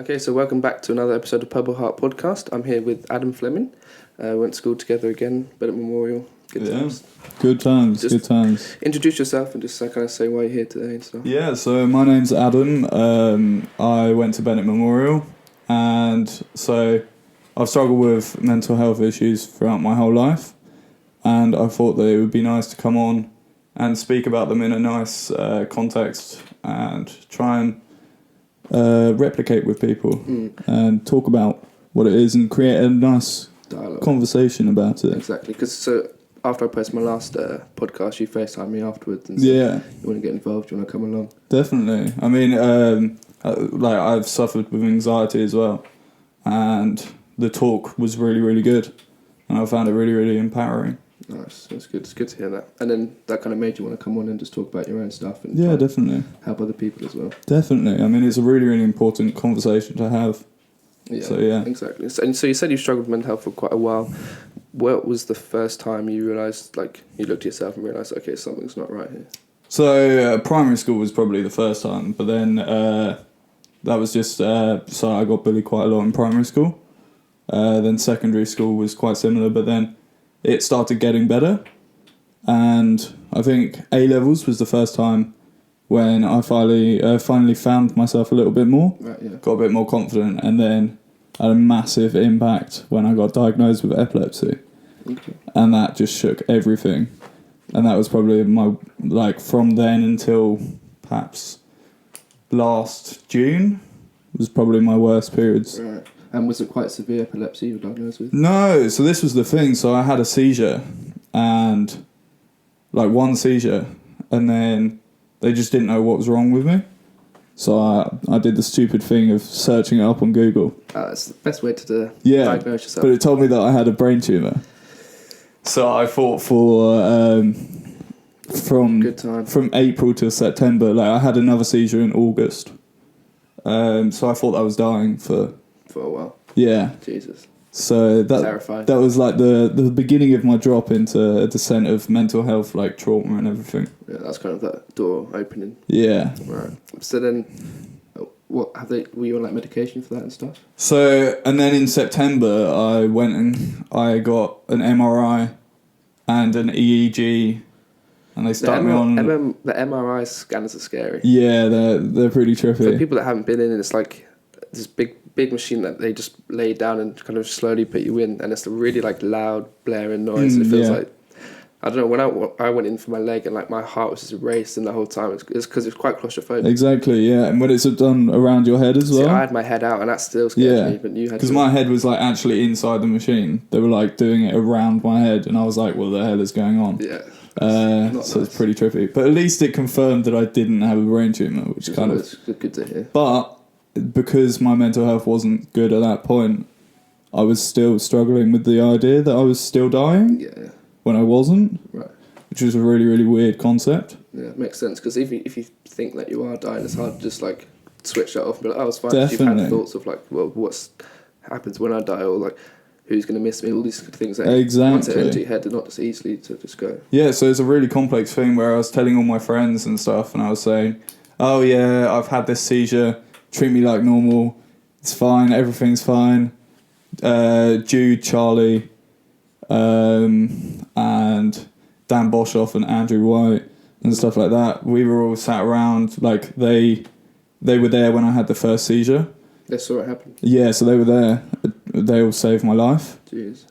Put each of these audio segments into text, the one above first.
Okay, so welcome back to another episode of Purple Heart Podcast. I'm here with Adam Fleming. Went to school together again, Bennett Memorial. Good times. Good times. Introduce yourself and just kind of say why you're here today and stuff. Yeah, so my name's Adam. I went to Bennett Memorial, and so I've struggled with mental health issues throughout my whole life, and I thought that it would be nice to come on and speak about them in a nice context and try and replicate with people and talk about what it is and create a nice dialogue conversation about it. Exactly, because so after I posted my last podcast, you FaceTimed me afterwards and said, you want to get involved, you want to come along? Definitely. I mean, I've suffered with anxiety as well, and the talk was really, really good, and I found it really, really empowering. Nice, that's good. It's good to hear that. And then that kind of made you want to come on and just talk about your own stuff and definitely help other people as well. Definitely. I mean, it's a really, really important conversation to have. Yeah, so, yeah. Exactly. And so you said you struggled with mental health for quite a while. What was the first time you realised, like, you looked at yourself and realised, okay, something's not right here? So primary school was probably the first time, but then that was just, so I got bullied quite a lot in primary school. Then secondary school was quite similar, but then it started getting better. And I think A-levels was the first time when I finally found myself a little bit more, got a bit more confident, and then had a massive impact when I got diagnosed with epilepsy. Okay. And that just shook everything. And that was probably from then until perhaps last June was probably my worst periods. Right. And was it quite severe epilepsy you were diagnosed with? No, so this was the thing. So I had a seizure, and one seizure, and then they just didn't know what was wrong with me. So I did the stupid thing of searching it up on Google. That's the best way to diagnose yourself. But it told me that I had a brain tumour. So I thought from April to September, I had another seizure in August. So I thought I was dying for a while. Yeah. Jesus. So Terrifying. that was the beginning of my drop into a descent of mental health, trauma and everything. Yeah, that's kind of that door opening. Yeah. Right. So then, were you on medication for that and stuff? So, and then in September, I went and I got an MRI and an EEG, and they started me on. The MRI scanners are scary. Yeah, they're pretty trippy. For people that haven't been in, it's like this big machine that they just lay down and kind of slowly put you in, and it's a really loud blaring noise. It feels like, I don't know, when I went in for my leg and my heart was just racing the whole time. It's because it's quite claustrophobic. Exactly, yeah. And when it's done around your head as well. See, I had my head out and that still scared me, but you had because my head was actually inside the machine. They were doing it around my head, and I was like, what the hell is going on? Yeah. So nice. It's pretty trippy. But at least it confirmed that I didn't have a brain tumour, which is kind of good to hear. But because my mental health wasn't good at that point, I was still struggling with the idea that I was still dying. Yeah. When I wasn't. Right. Which was a really, really weird concept. Yeah, it makes sense, because if you think that you are dying, it's hard to just switch that off and be like, oh, it's fine. Definitely. You've had thoughts of what happens when I die, or who's going to miss me, all these things that once it enter your head, they're not just easily to just go. Yeah, so it's a really complex thing where I was telling all my friends and stuff, and I was saying, oh yeah, I've had this seizure, treat me like normal, it's fine, everything's fine. Jude, Charlie, and Dan Boshoff and Andrew White and stuff like that, we were all sat around, they were there when I had the first seizure. They saw it happen? Yeah, so they were there. They all saved my life. Jeez.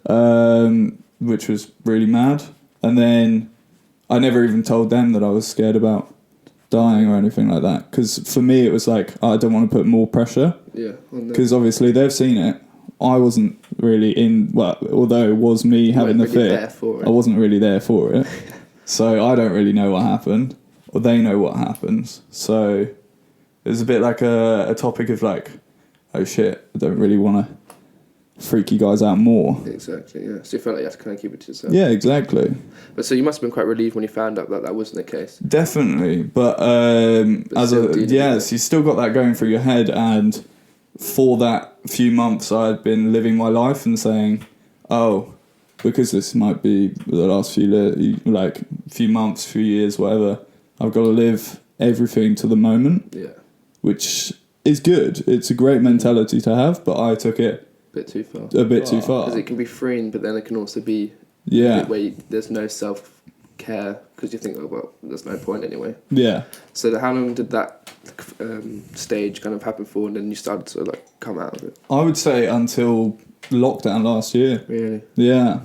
Which was really mad. And then I never even told them that I was scared about dying or anything like that. Because for me, it was I don't want to put more pressure. Yeah. Because obviously they've seen it. I wasn't really although it was me having the fit, I wasn't really there for it. So I don't really know what happened, or they know what happens. So it was a bit a topic of oh shit, I don't really want to freak you guys out more. Exactly, yeah. So you felt like you had to kind of keep it to yourself. Yeah, exactly. But so you must have been quite relieved when you found out that wasn't the case. Definitely, but you still got that going through your head, and for that few months I had been living my life and saying, oh, because this might be the last few months, few years, whatever, I've got to live everything to the moment. Yeah. Which it's good. It's a great mentality to have, but I took it bit too far. a bit too far. Because it can be freeing, but then it can also be Yeah. where there's no self-care because you think, oh, well, there's no point anyway. Yeah. So how long did that stage kind of happen for, and then you started to like come out of it? I would say until lockdown last year. Really? Yeah.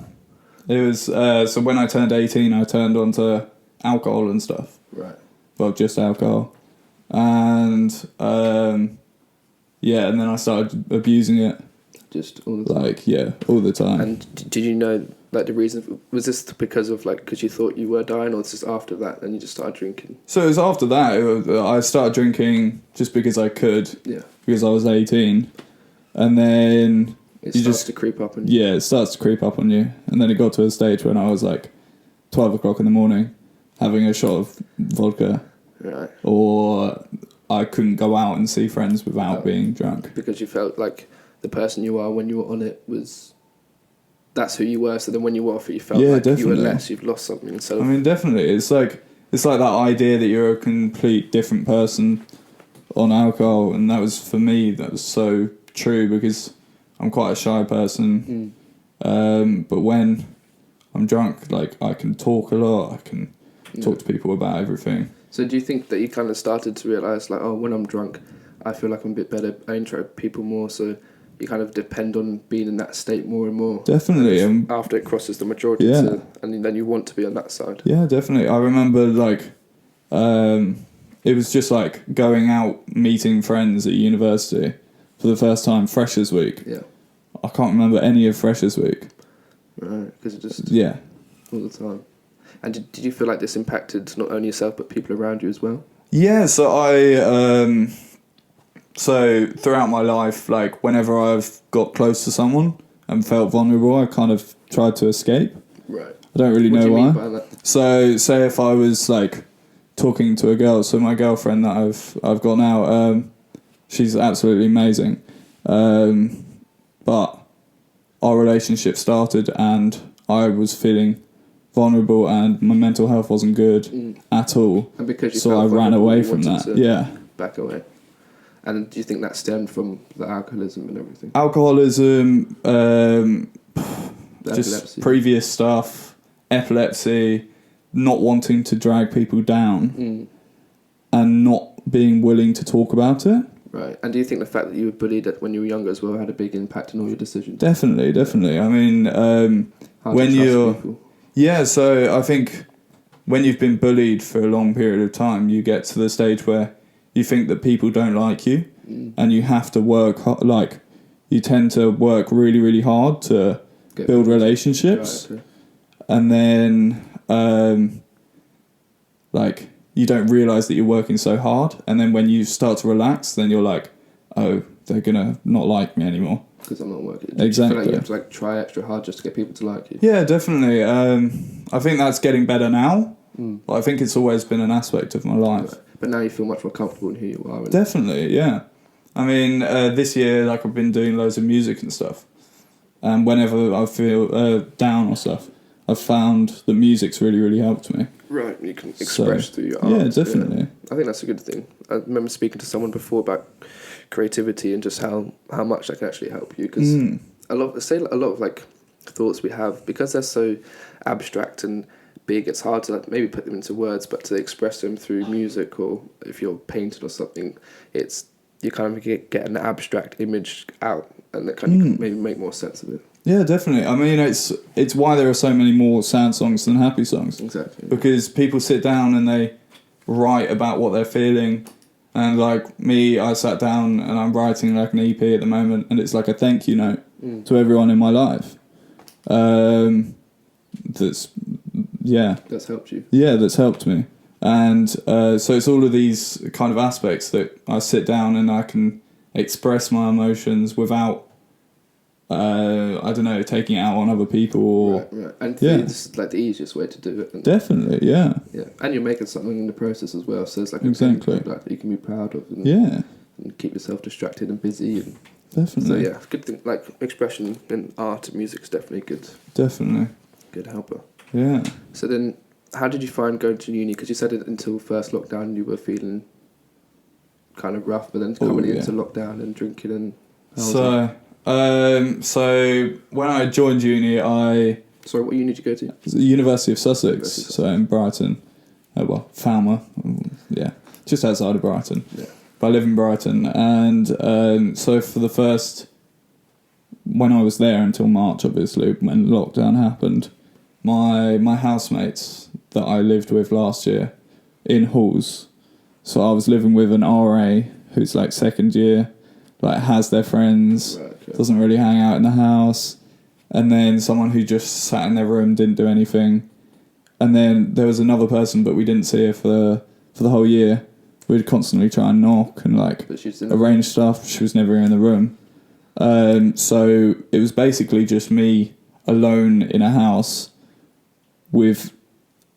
It was, so when I turned 18, I turned onto alcohol and stuff. Right. Well, just alcohol. And, yeah, and then I started abusing it. Just all the time? Like, yeah, all the time. And did you know, like, the reason, was this because of, like, because you thought you were dying, or was this after that, and you just started drinking? So it was after that, I started drinking just because I could. Yeah. Because I was 18. And then... It starts to creep up on you. Yeah, it starts to creep up on you. And then it got to a stage when I was like 12 o'clock in the morning having a shot of vodka. Right. Or I couldn't go out and see friends without being drunk. Because you felt like the person you are when you were on it was... That's who you were, so then when you were off it, you felt like definitely. you were less, you've lost something. So I mean, definitely. It's like that idea that you're a complete different person on alcohol. And that was, for me, that was so true because... I'm quite a shy person, but when I'm drunk, like, I can talk a lot, I can talk to people about everything. So do you think that you kind of started to realise, like, oh, when I'm drunk, I feel like I'm a bit better, I interact with people more, so you kind of depend on being in that state more and more? Definitely. After it crosses the majority, Yeah. And then you want to be on that side. Yeah, definitely. I remember, like, it was just like going out, meeting friends at university for the first time, Freshers Week. Yeah. I can't remember any of Freshers Week. Right, because it just... Yeah. All the time. And did you feel like this impacted not only yourself, but people around you as well? Yeah, so so throughout my life, like, whenever I've got close to someone and felt vulnerable, I kind of tried to escape. Right. I don't really What know do you why. mean by that? So, say if I was, like, talking to a girl, so my girlfriend that I've got now, she's absolutely amazing. But our relationship started and I was feeling vulnerable and my mental health wasn't good at all. And because you so felt I ran vulnerable, away you from wanted that. to Yeah. back away. And do you think that stemmed from the alcoholism and everything? Alcoholism, just Epilepsy. previous stuff, epilepsy, not wanting to drag people down, and not being willing to talk about it. Right. And do you think the fact that you were bullied when you were younger as well had a big impact on all your decisions? Definitely. I mean, Hard when to trust you're... people. Yeah, so I think when you've been bullied for a long period of time, you get to the stage where you think that people don't like you, and you have to work like, you tend to work really, really hard to build relationships, right, okay. And then like, you don't realise that you're working so hard, and then when you start to relax, then you're like, oh, they're gonna not like me anymore. Because I'm not working. Exactly. Do you feel like you have to like try extra hard just to get people to like you? Yeah, definitely. I think that's getting better now, but I think it's always been an aspect of my life. Right. But now you feel much more comfortable in who you are. Definitely, yeah. I mean, this year, like, I've been doing loads of music and stuff, and whenever I feel down or stuff, I've found that music's really, really helped me. Right, you can express through your art. Yeah, definitely. Yeah. I think that's a good thing. I remember speaking to someone before about creativity and just how much that can actually help you. Because a lot of like thoughts we have, because they're so abstract and big, it's hard to like, maybe put them into words, but to express them through music, or if you're painting or something, it's you kind of get an abstract image out, and that kind of maybe make more sense of it. Yeah, definitely. I mean, it's why there are so many more sad songs than happy songs. Exactly. Because people sit down and they write about what they're feeling. And like me, I sat down and I'm writing like an EP at the moment, and it's like a thank you note to everyone in my life. That's helped you. Yeah, that's helped me. And so it's all of these kind of aspects that I sit down and I can express my emotions without, I don't know, taking it out on other people. Or, right. And this is like the easiest way to do it. Definitely, yeah. Yeah, and you're making something in the process as well, so it's like exactly that you can be proud of. And, and keep yourself distracted and busy. And definitely. So yeah, good thing. Like expression in art and music is definitely good. Definitely. Good helper. Yeah. So then, how did you find going to uni? Because you said it until first lockdown you were feeling kind of rough, but then coming into lockdown and drinking and... So when I joined uni, Sorry, what uni did you go to? University of Sussex, so in Brighton. Falmer, just outside of Brighton. Yeah. But I live in Brighton, and so for the first... When I was there until March, obviously, when lockdown happened, my housemates that I lived with last year in halls, so I was living with an RA who's like second year, like has their friends, doesn't really hang out in the house, and then someone who just sat in their room, didn't do anything, and then there was another person, but we didn't see her for the whole year. We'd constantly try and knock and like arrange stuff. She was never in the room. So it was basically just me alone in a house with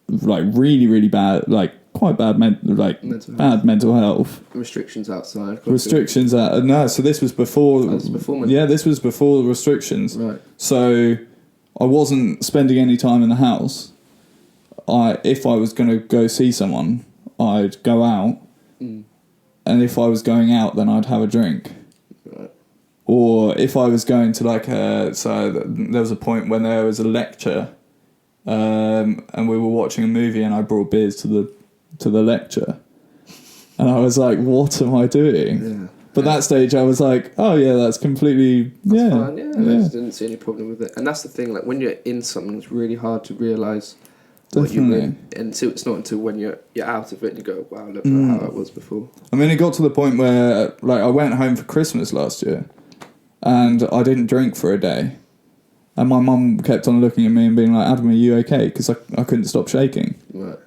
like really, really bad, like quite bad mental health. Restrictions outside. Restrictions so this was before. This was before the restrictions. Right. So I wasn't spending any time in the house. If I was going to go see someone, I'd go out, and if I was going out, then I'd have a drink. Right. Or if I was going to there was a point when there was a lecture, and we were watching a movie, and I brought beers to the lecture, and I was like, "What am I doing?" Yeah. But that stage, I was like, "Oh yeah, that's completely fine." Yeah, I just didn't see any problem with it, and that's the thing. Like when you're in something, it's really hard to realise what you're in, and so it's not until when you're out of it and you go, "Wow, look how it was before." I mean, it got to the point where like I went home for Christmas last year, and I didn't drink for a day. And my mum kept on looking at me and being like, "Adam, are you okay?" Because I couldn't stop shaking. Right.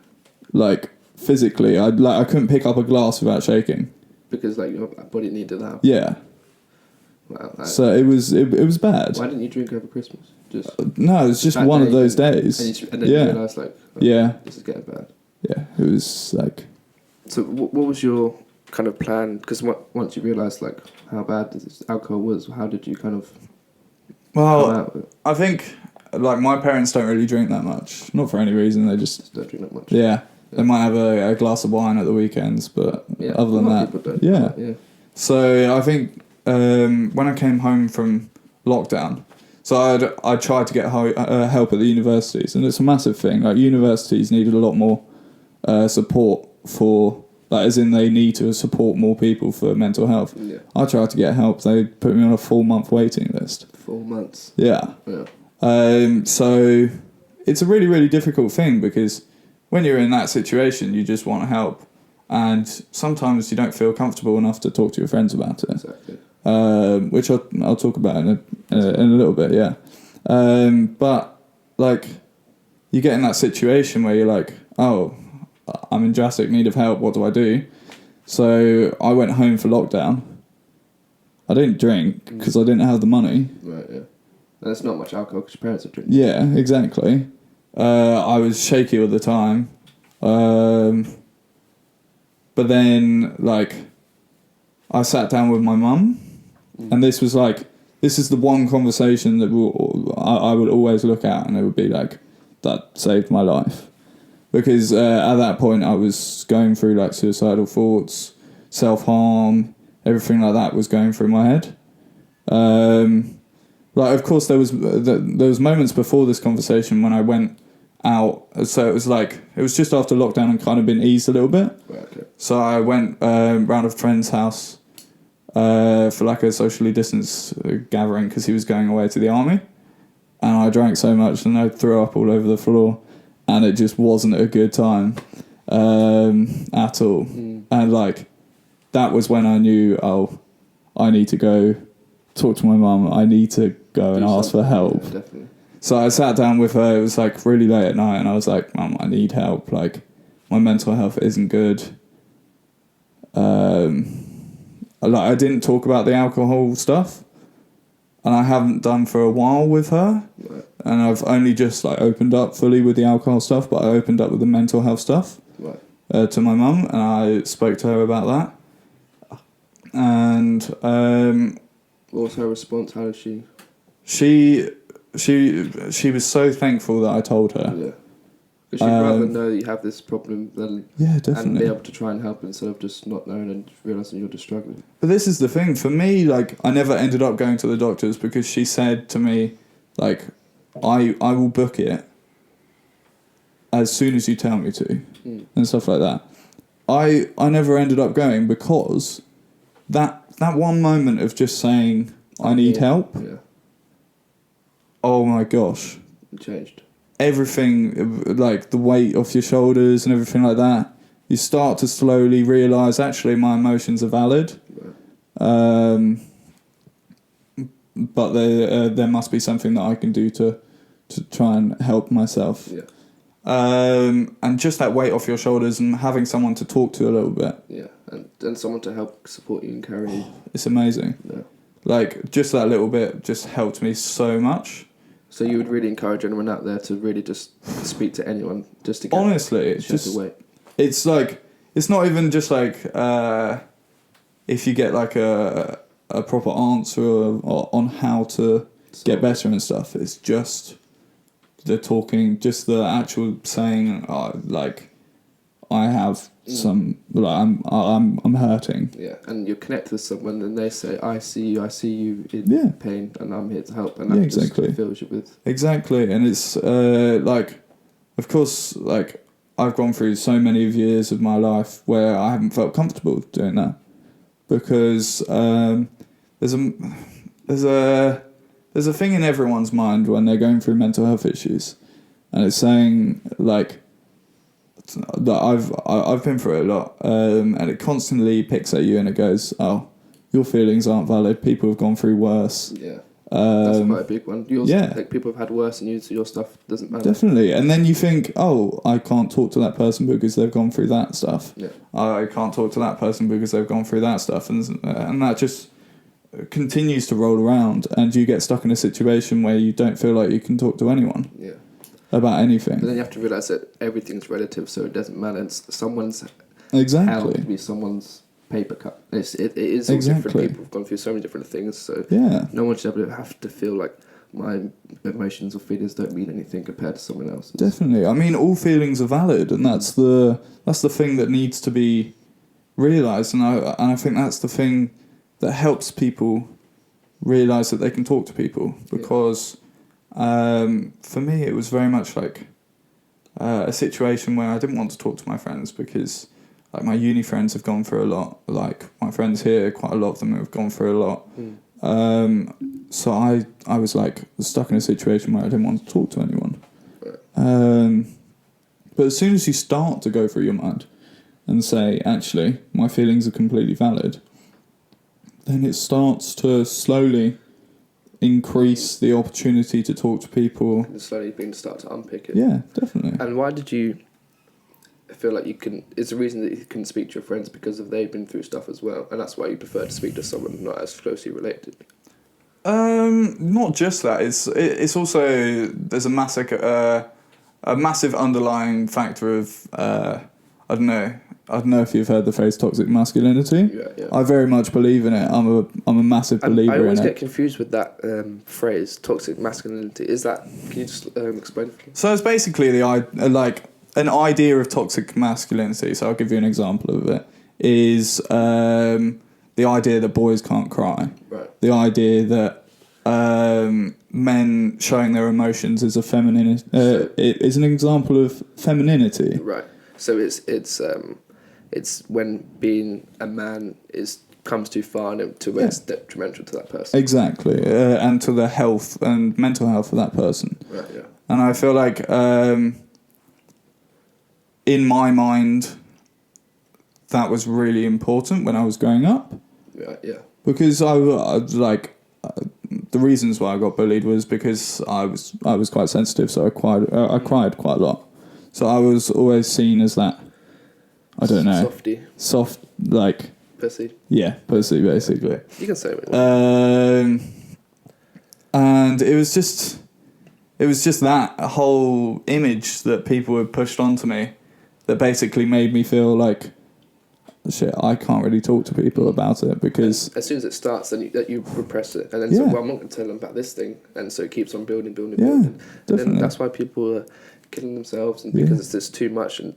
Like, physically, I couldn't pick up a glass without shaking. Because, like, your body needed that. Yeah. Wow. So it was bad. Why didn't you drink over Christmas? No, it was just one of those days. And then you realised, like, this is getting bad. Yeah, it was, like... So what was your kind of plan? Because once you realised, like, how bad this alcohol was, how did you kind of... Well, I think, like, my parents don't really drink that much. Not for any reason, they just don't drink that much. Yeah. They might have a glass of wine at the weekends, but other than that... Yeah. So, I think when I came home from lockdown, so I tried to get help at the universities, and it's a massive thing. Like, universities needed a lot more support for... Like, as in they need to support more people for mental health. Yeah. I tried to get help. They put me on a 4-month waiting list. 4 months? Yeah. Yeah. So it's a really, really difficult thing because when you're in that situation, you just want help. And sometimes you don't feel comfortable enough to talk to your friends about it. Exactly. Which I'll talk about in a little bit, yeah. But, like, you get in that situation where you're like, oh... I'm in drastic need of help, what do I do? So I went home for lockdown. I didn't drink because I didn't have the money. Right, yeah. And there's not much alcohol because your parents are drinking. Yeah, exactly. I was shaky all the time. But then, like, I sat down with my mum, and this is the one conversation that I would always look at, and it would be like, that saved my life. Because at that point I was going through like suicidal thoughts, self-harm, everything like that was going through my head. Like, of course, there was moments before this conversation when I went out. So it was just after lockdown and kind of been eased a little bit. Right, okay. So I went round a friend's house for like a socially distanced gathering because he was going away to the army. And I drank so much and I threw up all over the floor. And it just wasn't a good time at all. And, like, that was when I knew, I need to go talk to my mum. I need to go and ask for help. Yeah, definitely. So I sat down with her. It was, like, really late at night. And I was like, Mum, I need help. Like, my mental health isn't good. I didn't talk about the alcohol stuff. And I haven't done for a while with her. Right. And I've only just like opened up fully with the alcohol stuff, but I opened up with the mental health stuff to my mum, and I spoke to her about that. And what was her response? How did she? She was so thankful that I told her. Because you'd rather know you have this problem than definitely. and be able to try and help instead of just not knowing and realising you're just struggling. But this is the thing. For me, like, I never ended up going to the doctors because she said to me, like, I will book it as soon as you tell me to, and stuff like that. I never ended up going because that one moment of just saying, I need help, oh my gosh. It changed. Everything, like the weight off your shoulders and everything like that, you start to slowly realise actually my emotions are valid, but there must be something that I can do to try and help myself. And just that weight off your shoulders and having someone to talk to a little bit. And someone to help support you and carry you. It's amazing. Like, just that little bit just helped me so much. So you would really encourage anyone out there to really just speak to anyone just to get honestly, it's just away. It's like, it's not even just like if you get like a proper answer on how to get better and stuff. It's just the talking, just the actual saying, like, I have some, like, I'm hurting. And you connect with someone and they say, I see you in pain and I'm here to help, and that exactly. just fills you with... Exactly, and it's, like, of course, like, I've gone through so many years of my life where I haven't felt comfortable doing that, because there's a thing in everyone's mind when they're going through mental health issues, and it's saying, like, that I've been through it a lot, and it constantly picks at you and it goes, oh, your feelings aren't valid, people have gone through worse. That's quite a big one. Like, people have had worse than you, so your stuff doesn't matter. Definitely. And then you think, oh, I can't talk to that person because they've gone through that stuff. I can't talk to that person because they've gone through that stuff, and that just continues to roll around, and you get stuck in a situation where you don't feel like you can talk to anyone about anything. But then you have to realise that everything's relative, so it doesn't matter. It's someone's exactly hell to be someone's paper cut. It is all different. People have gone through so many different things, so no one should ever have to feel like my emotions or feelings don't mean anything compared to someone else's. Definitely. I mean, all feelings are valid, and that's the thing that needs to be realised, and I think that's the thing that helps people realise that they can talk to people, because for me it was very much like a situation where I didn't want to talk to my friends because, like, my uni friends have gone through a lot. Like, my friends here, quite a lot of them have gone through a lot. So I was like stuck in a situation where I didn't want to talk to anyone. But as soon as you start to go through your mind and say, actually, my feelings are completely valid, then it starts to slowly increase the opportunity to talk to people. And slowly start to unpick it. Yeah, definitely. And why did you feel like you can... Is the reason that you couldn't speak to your friends because they've been through stuff as well, and that's why you prefer to speak to someone not as closely related? Not just that. It's also, there's a massive underlying factor of I don't know if you've heard the phrase toxic masculinity. Yeah. I very much believe in it. I'm a massive believer in it. I always get confused with that phrase, toxic masculinity. Is that... Can you just explain it? So it's basically an idea of toxic masculinity. So I'll give you an example of it. Is the idea that boys can't cry. Right. The idea that men showing their emotions is a feminine. It is an example of femininity. Right. So it's when being a man comes too far and to where it's detrimental to that person. Exactly, and to the health and mental health of that person. Right. Yeah. And I feel like, in my mind, that was really important when I was growing up. Yeah. Because the reasons why I got bullied was because I was quite sensitive, so I cried quite a lot. So I was always seen as that, I don't know, soft, like pussy. Yeah, pussy, basically. You can say it. And it was just that whole image that people had pushed onto me that basically made me feel like, shit, I can't really talk to people about it because... As soon as it starts, then you repress it. And then, I'm not going to tell them about this thing. And so it keeps on building. Definitely. And then that's why people killing themselves, and because it's just too much, and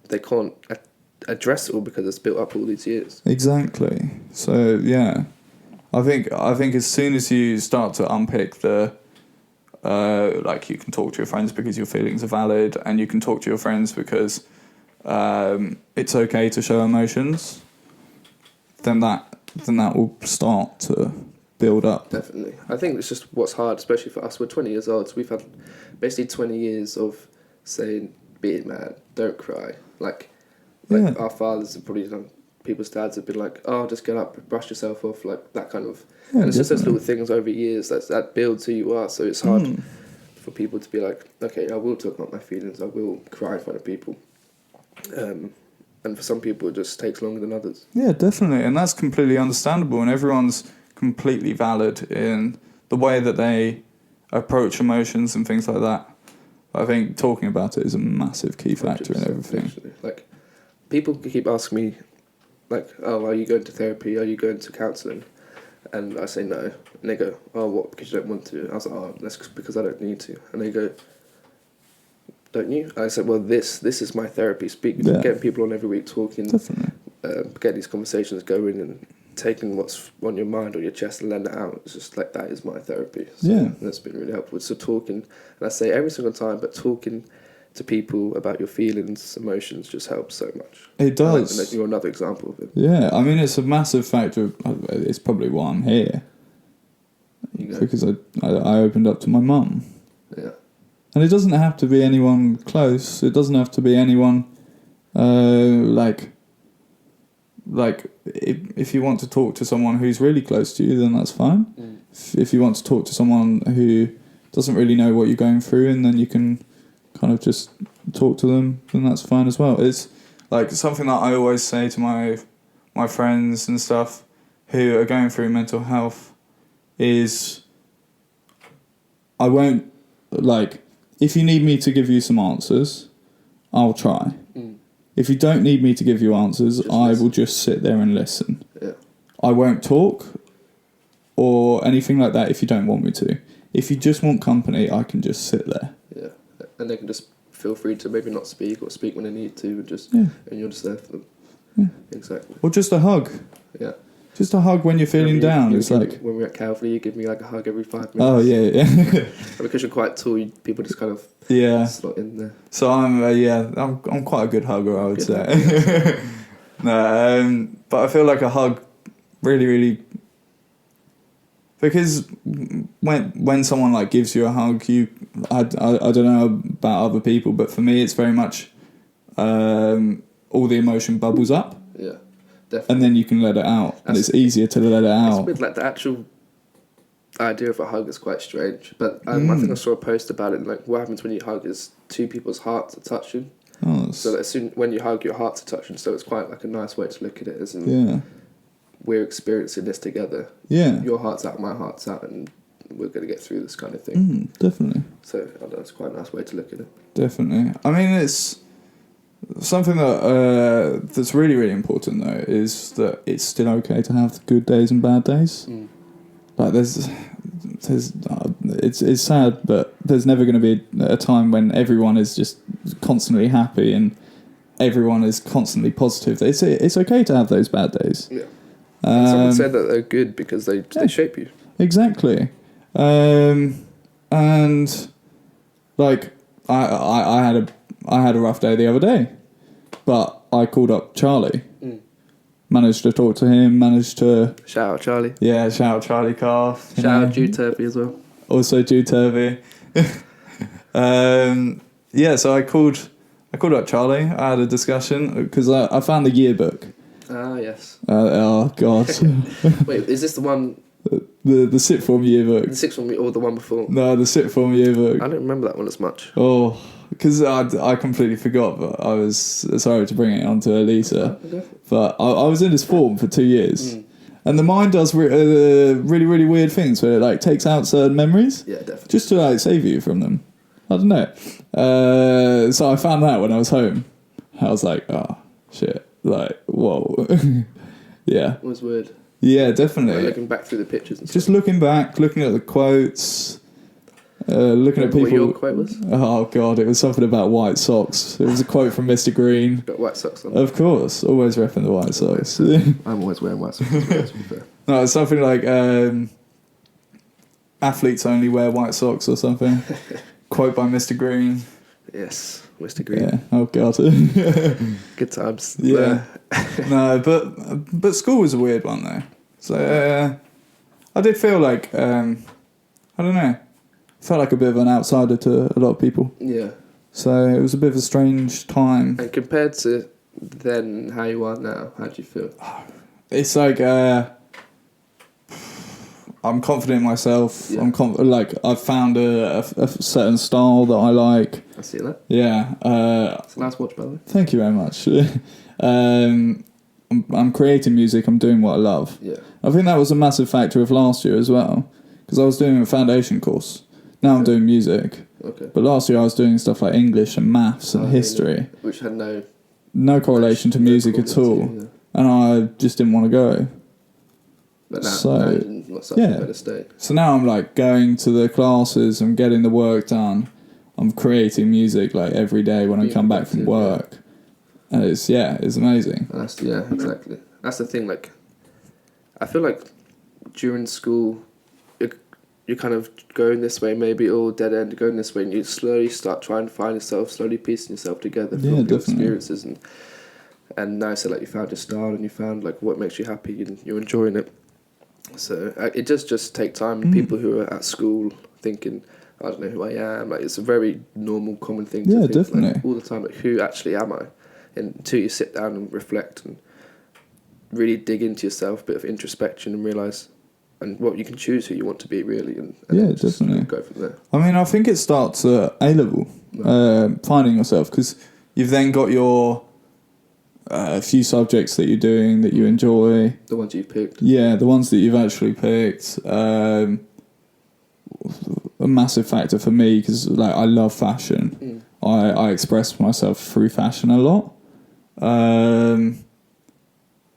they can't address it all because it's built up all these years. Exactly. So yeah, I think as soon as you start to unpick the like, you can talk to your friends because your feelings are valid, and you can talk to your friends because it's okay to show emotions, then that will start to build up. Definitely. I think it's just what's hard, especially for us. We're 20 years old, so we've had basically 20 years of saying, be it man, don't cry. Like our fathers have probably done, people's dads have been like, oh, just get up, brush yourself off, like that kind of. Yeah, and it's just those definitely. little things over years that builds who you are. So it's hard for people to be like, okay, I will talk about my feelings, I will cry in front of people. And for some people, it just takes longer than others. Yeah, definitely. And that's completely understandable. And everyone's completely valid in the way that they approach emotions and things like that. I think talking about it is a massive key factor in everything. Literally. Like, people keep asking me, like, oh, are you going to therapy? Are you going to counselling? And I say no. And they go, oh, what, because you don't want to? I was like, oh, that's because I don't need to. And they go, don't you? And I said, well, this is my therapy. Getting people on every week, talking, Definitely. Getting these conversations going and taking what's on your mind or your chest and letting it out. It's just like, that is my therapy. So Yeah. that's been really helpful. So talking, and I say every single time, but talking to people about your feelings, emotions just helps so much. It does. And you're another example of it. Yeah, I mean, it's a massive factor. It's probably why I'm here. Because I opened up to my mum. Yeah. And it doesn't have to be anyone close. It doesn't have to be anyone, like if you want to talk to someone who's really close to you, then that's fine. If you want to talk to someone who doesn't really know what you're going through, and then you can kind of just talk to them, then that's fine as well. It's like something that I always say to my friends and stuff who are going through mental health is, I won't, like, if you need me to give you some answers, I'll try. If you don't need me to give you answers, I will just sit there and listen. Yeah. I won't talk or anything like that if you don't want me to. If you just want company, I can just sit there. Yeah. And they can just feel free to maybe not speak or speak when they need to, and you're just there for them. Yeah. Exactly. Or just a hug. Yeah. Just a hug when you're feeling down. It's like, when we're at Calvary, you give me like a hug every 5 minutes. Oh yeah. And because you're quite tall, people just kind of slot in there. So I'm quite a good hugger, I would say. No, but I feel like a hug really, really, because when someone like gives you a hug, I don't know about other people, but for me it's very much all the emotion bubbles up. Yeah. Definitely. And then you can let it out, and it's easier to let it out. It's weird, like the actual idea of a hug is quite strange, but I think I saw a post about it. Like, what happens when you hug is two people's hearts are touching. Oh, so that as soon when you hug, your hearts are touching. So it's quite like a nice way to look at it. As in, we're experiencing this together. Yeah, your heart's out, my heart's out, and we're going to get through this kind of thing. Definitely. So I don't know, it's quite a nice way to look at it. Definitely. I mean, it's something that that's really, really important though, is that it's still okay to have good days and bad days. Like it's sad, but there's never going to be a time when everyone is just constantly happy and everyone is constantly positive. It's okay to have those bad days. Yeah. Someone said that they're good because they shape you. Exactly. And like I had a rough day the other day, but I called up Charlie. Managed to talk to him, shout out Charlie. Yeah, shout out Charlie Carr. Shout out Jude Turvey as well. Also Jude Turvey. So I called up Charlie. I had a discussion because I found the yearbook. Ah, yes. Oh God. Wait, is this the one? The sixth form yearbook. The sixth form or the one before? No, the sixth form yearbook. I don't remember that one as much. Oh, because I completely forgot, but I was sorry to bring it on to Elisa. Okay. But I was in this form for 2 years. And the mind does really, really weird things where it like takes out certain memories. Yeah, definitely. Just to like save you from them. I don't know. So I found that when I was home. I was like, oh, shit. Like, whoa. Yeah. It was weird. Yeah, definitely. Like looking back through the pictures and just stuff. looking back, looking at the quotes. looking at people. What your quote was? Oh god, it was something about white socks. It was a quote from Mr. Green. Got white socks on. Of course, always repping the white socks. I'm always wearing white socks. To be fair. No, it's something like athletes only wear white socks or something. Quote by Mr. Green. Yes, Mr. Green. Yeah. Oh god. Good times. Yeah. No, but school was a weird one though. So I did feel like I don't know. Felt like a bit of an outsider to a lot of people. Yeah. So it was a bit of a strange time. And compared to then how you are now, how do you feel? It's like I'm confident in myself. Yeah. Like I've found a certain style that I like. I see that. Yeah. It's a nice watch, by the way. Thank you very much. I'm creating music. I'm doing what I love. Yeah. I think that was a massive factor of last year as well, because I was doing a foundation course. Now I'm doing music. Okay. But last year I was doing stuff like English and maths and history. Which had no correlation to music at all. Yeah. And I just didn't want to go. But now, So, now you're in such a better state. So now I'm like going to the classes, I'm getting the work done, I'm creating music like every day when I come back from work. And it's amazing. And exactly. That's the thing, like, I feel like during school, you're kind of going this way, maybe all dead end, going this way, and you slowly start trying to find yourself, slowly piecing yourself together from your experiences. And now, so like you found your style and you found like what makes you happy and you're enjoying it. So it does just take time. People who are at school thinking, I don't know who I am, like it's a very normal, common thing to think definitely. like, all the time, like who actually am I? And until you sit down and reflect and really dig into yourself, a bit of introspection and realise and what you can choose who you want to be really and just definitely go from there. I mean, I think it starts at A-level, finding yourself, because you've then got your few subjects that you're doing that you enjoy. The ones you've picked. Yeah, the ones that you've actually picked. A massive factor for me, because like I love fashion. I express myself through fashion a lot.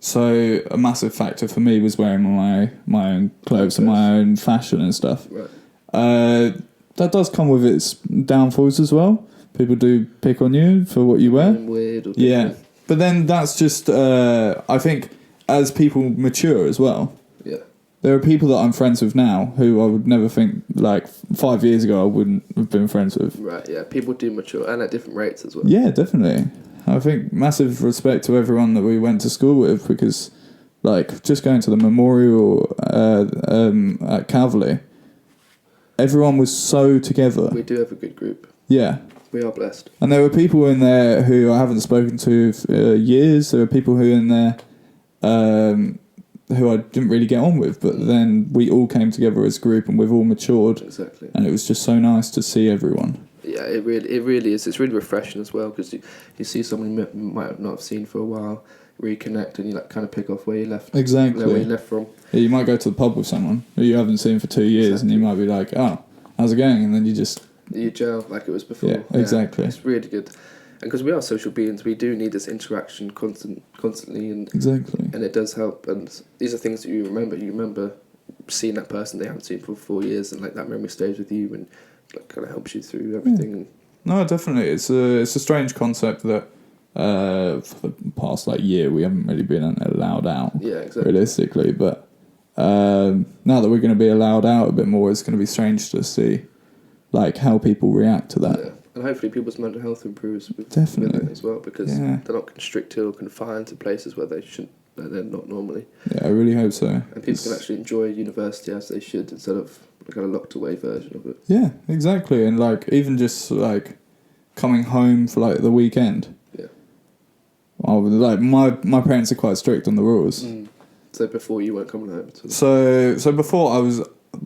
So a massive factor for me was wearing my own clothes and my own fashion and stuff. Right. That does come with its downfalls as well. People do pick on you for what you wear. Weird or yeah, but then that's just I think as people mature as well. Yeah. There are people that I'm friends with now who I would never think, like 5 years ago, I wouldn't have been friends with. Right, yeah. People do mature, and at different rates as well. Yeah, definitely. I think massive respect to everyone that we went to school with, because, like, just going to the memorial at Calverley, everyone was so together. We do have a good group. Yeah. We are blessed. And there were people in there who I haven't spoken to for years. There were people who in there who I didn't really get on with, but then we all came together as a group and we've all matured. Exactly. And it was just so nice to see everyone. Yeah, it really is. It's really refreshing as well, because you see someone you might not have seen for a while, reconnect, and you like kind of pick off where you left. Exactly. Where you left from. Yeah, you might go to the pub with someone who you haven't seen for 2 years, and you might be like, "Oh, how's it going?" And then you gel like it was before. Yeah, exactly. It's really good, and because we are social beings, we do need this interaction constantly, and exactly, and it does help. And these are things that you remember. You remember seeing that person they haven't seen for 4 years, and like that memory stays with you, and like kind of helps you through everything. Yeah. No, definitely, it's a strange concept that for the past like year we haven't really been allowed out. Yeah, exactly. Realistically, but now that we're going to be allowed out a bit more, it's going to be strange to see like how people react to that. Yeah. And hopefully people's mental health improves with Definitely. it as well, because they're not constricted or confined to places where they shouldn't. They're not normally. Yeah, I really hope so. And people can actually enjoy university as they should, instead of a kind of locked away version of it. Yeah, exactly. And like even just like coming home for like the weekend. Yeah. Like my parents are quite strict on the rules. So before you weren't coming home. So before I was,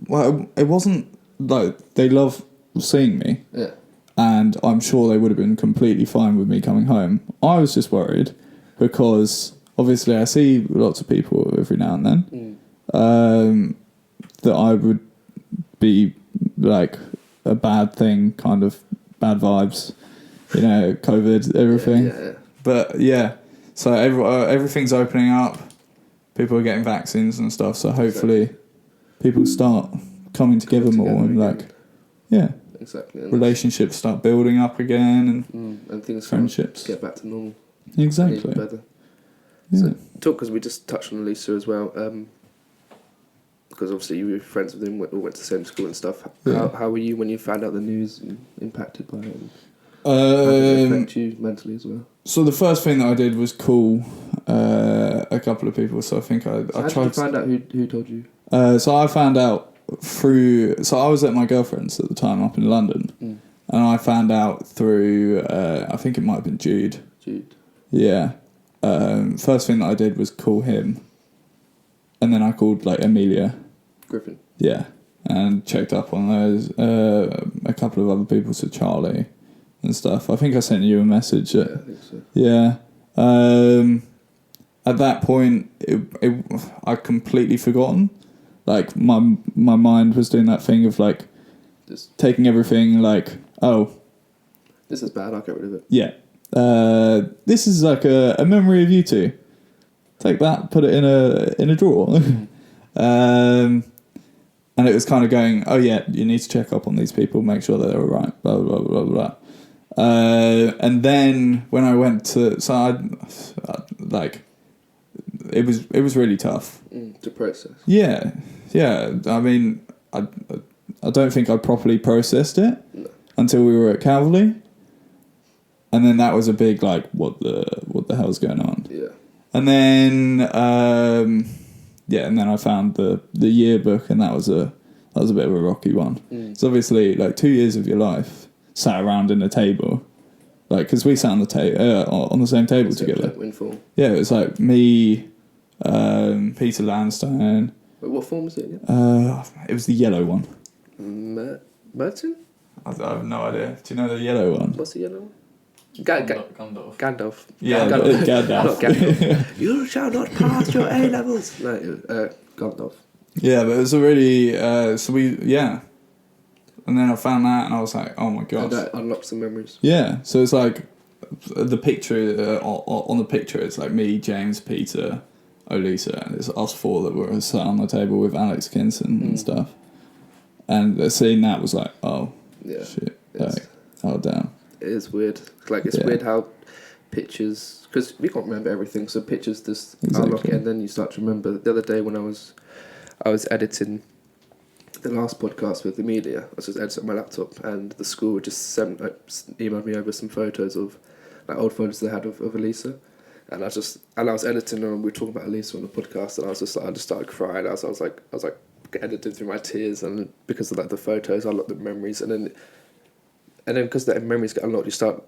well, it wasn't like they love seeing me. Yeah. And I'm sure they would have been completely fine with me coming home. I was just worried because obviously I see lots of people every now and then that I would be like a bad thing, kind of bad vibes, you know, COVID, everything. Yeah. But yeah, so everything's opening up. People are getting vaccines and stuff. So hopefully people start coming together more and like Yeah. Exactly. And relationships start building up again, and things friendships get back to normal. Exactly. Even better. Yeah. So, because we just touched on Lisa as well, because obviously you were friends with him, all went to the same school and stuff. Yeah. How were you when you found out the news and impacted by it? How did it affect you mentally as well? So the first thing that I did was call a couple of people. So I think I How tried. did you find out who told you? So I found out through. So I was at my girlfriend's at the time up in London, and I found out through. I think it might have been Jude. Jude. Yeah. First thing that I did was call him, and then I called like Amelia. Griffin. Yeah, and checked up on those. A couple of other people, so Charlie and stuff. I think I sent you a message. Yeah, I think so. Yeah. At that point, I'd completely forgotten. Like my mind was doing that thing of like Just taking everything like, oh, this is bad. I'll get rid of it. yeah. This is like a memory of you two. Take that, put it in a drawer. And it was kind of going, oh yeah, you need to check up on these people, make sure that they're all right, blah, blah, blah, blah, blah. And then when I went to, so I like, it was really tough. To process. Yeah. I mean, I don't think I properly processed it until we were at Calverley. And then that was a big, like, what the hell's going on? Yeah. And then, and then I found the yearbook, and that was a bit of a rocky one. It's obviously like 2 years of your life sat around in a table, like because we sat on the same table together. Yeah, it was like me, Peter Landstone. Wait, what form was it again? It was the yellow one. Merton? I have no idea. Do you know the yellow one? What's the yellow one? Gandalf. Gandalf. Yeah, Gandalf. Gandalf. Not Gandalf. You shall not pass your A levels. No, Gandalf. Yeah, but it was a really and then I found that and I was like, oh my gosh. And that unlocked some memories. Yeah, so it's like the picture on the picture. It's like me, James, Peter, Olisa, and it's us four that were sat on the table with Alex Kinson and stuff. And seeing that was like, oh shit, like, oh damn. It is weird. Like it's weird how pictures, because we can't remember everything, so pictures just unlock it, and then you start to remember. The other day when I was editing the last podcast with Amelia, I was just editing on my laptop, and the school just emailed me over some photos of like old photos they had of Elisa, and I was editing and we were talking about Elisa on the podcast, and I just started crying. I was like editing through my tears, and because of like the photos, I unlocked the memories, and then because the memories get unlocked, you start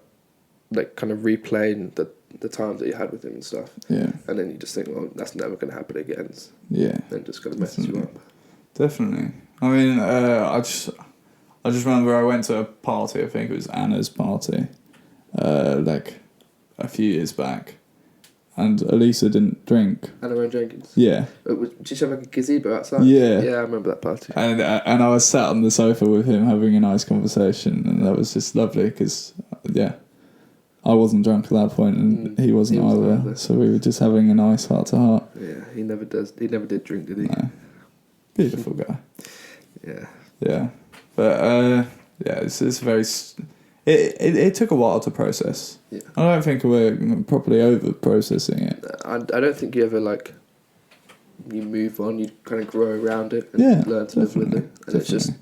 like kind of replaying the times that you had with him and stuff. Yeah. And then you just think, well, that's never going to happen again. Yeah. And just kind of messes you up. Definitely. I mean, I just remember I went to a party. I think it was Anna's party, like a few years back, and Elisa didn't drink. Anna Rowan Jenkins. Yeah. Did she have like a gazebo outside? Yeah. Yeah, I remember that party. And I was sat on the sofa with him having a nice conversation, and that was just lovely because I wasn't drunk at that point, and he wasn't either. So we were just having a nice heart to heart. Yeah, he never did drink, did he? No. Beautiful guy. Yeah. Yeah. But it's very. It took a while to process. Yeah. I don't think we're properly over processing it. I don't think you ever like. You move on. You kind of grow around it and learn to live with it, and it's just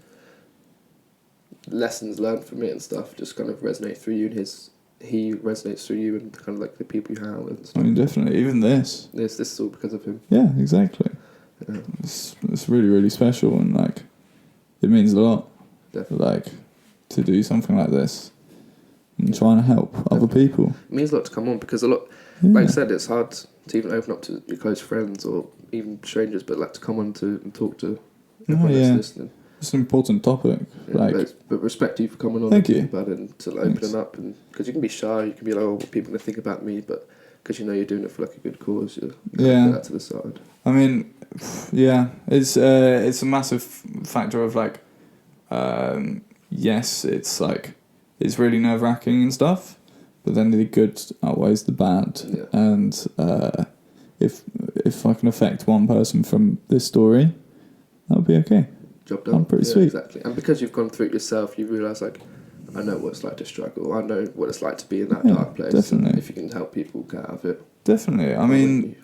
lessons learned from it and stuff. Just kind of resonate through you, and he resonates through you, and kind of like the people you hang out with and stuff. I mean, definitely. Even this. This is all because of him. Yeah, exactly. Yeah. It's really, really special, and like it means a lot. Definitely. Like to do something like this and trying to help other people. It means a lot to come on because a lot, like I said, it's hard to even open up to your close friends or even strangers, but like to come on to and talk to everyone that's listening. It's an important topic. Yeah, but respect you for coming on and talking about it and to like, opening up, and because you can be shy, you can be like, oh, what people are going to think about me, but because you know you're doing it for like a good cause, you put that to the side. I mean, it's a massive factor of like, yes, it's like it's really nerve-wracking and stuff, but then the good outweighs the bad, and if I can affect one person from this story, that would be okay. job done. I'm pretty sweet. Exactly. And because you've gone through it yourself, you realise like, I know what it's like to struggle. I know what it's like to be in that dark place. Definitely. And if you can help people get out of it. Definitely. I mean,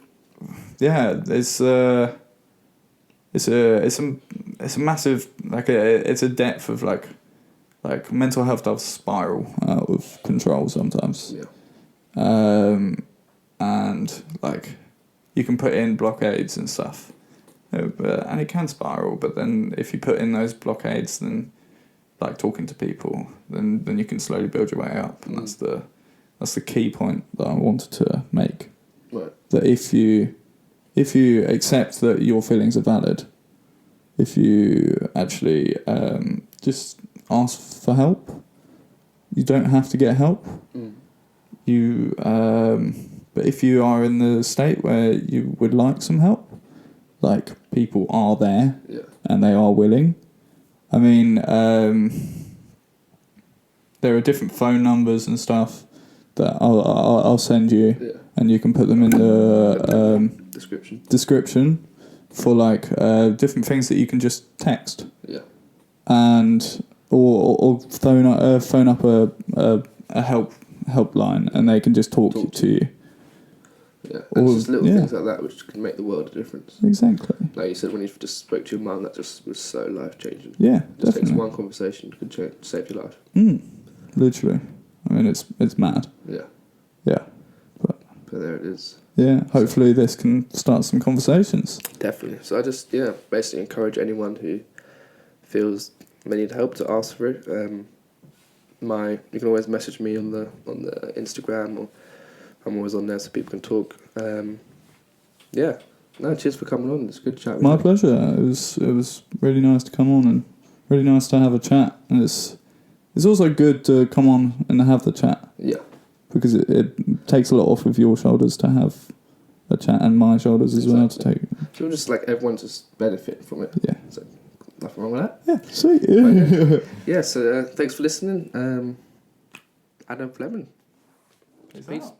yeah, it's a massive, like it's a depth of like mental health does spiral out of control sometimes. Yeah. And like you can put in blockades and stuff, and it can spiral. But then if you put in those blockades, then like talking to people, then you can slowly build your way up, and that's the key point that I wanted to make. Right. That if you accept that your feelings are valid, if you actually just ask for help, you don't have to get help. You but if you are in the state where you would like some help, like people are there and they are willing. I mean, there are different phone numbers and stuff that I'll send you, and you can put them in the description for like different things that you can just text. Yeah. And or phone up a helpline, and they can just talk to you. Yeah, and it's just little things like that which can make the world a difference. Exactly. Like you said, when you just spoke to your mum, that just was so life changing. Yeah, it just definitely. takes one conversation could save your life. Literally. I mean, it's mad. Yeah. Yeah. But there it is. Yeah, hopefully this can start some conversations. Definitely. So I just, basically encourage anyone who feels they need help to ask for it. You can always message me on the Instagram, or I'm always on there so people can talk. Cheers for coming on. It's a good chat. My pleasure. It was really nice to come on, and really nice to have a chat. And it's also good to come on and have the chat. Yeah. Because it takes a lot off of your shoulders to have a chat, and my shoulders as well to take. So just like everyone just benefit from it. Yeah. So nothing wrong with that. Yeah, sweet. Yeah, so thanks for listening. Adam Fleming. Peace.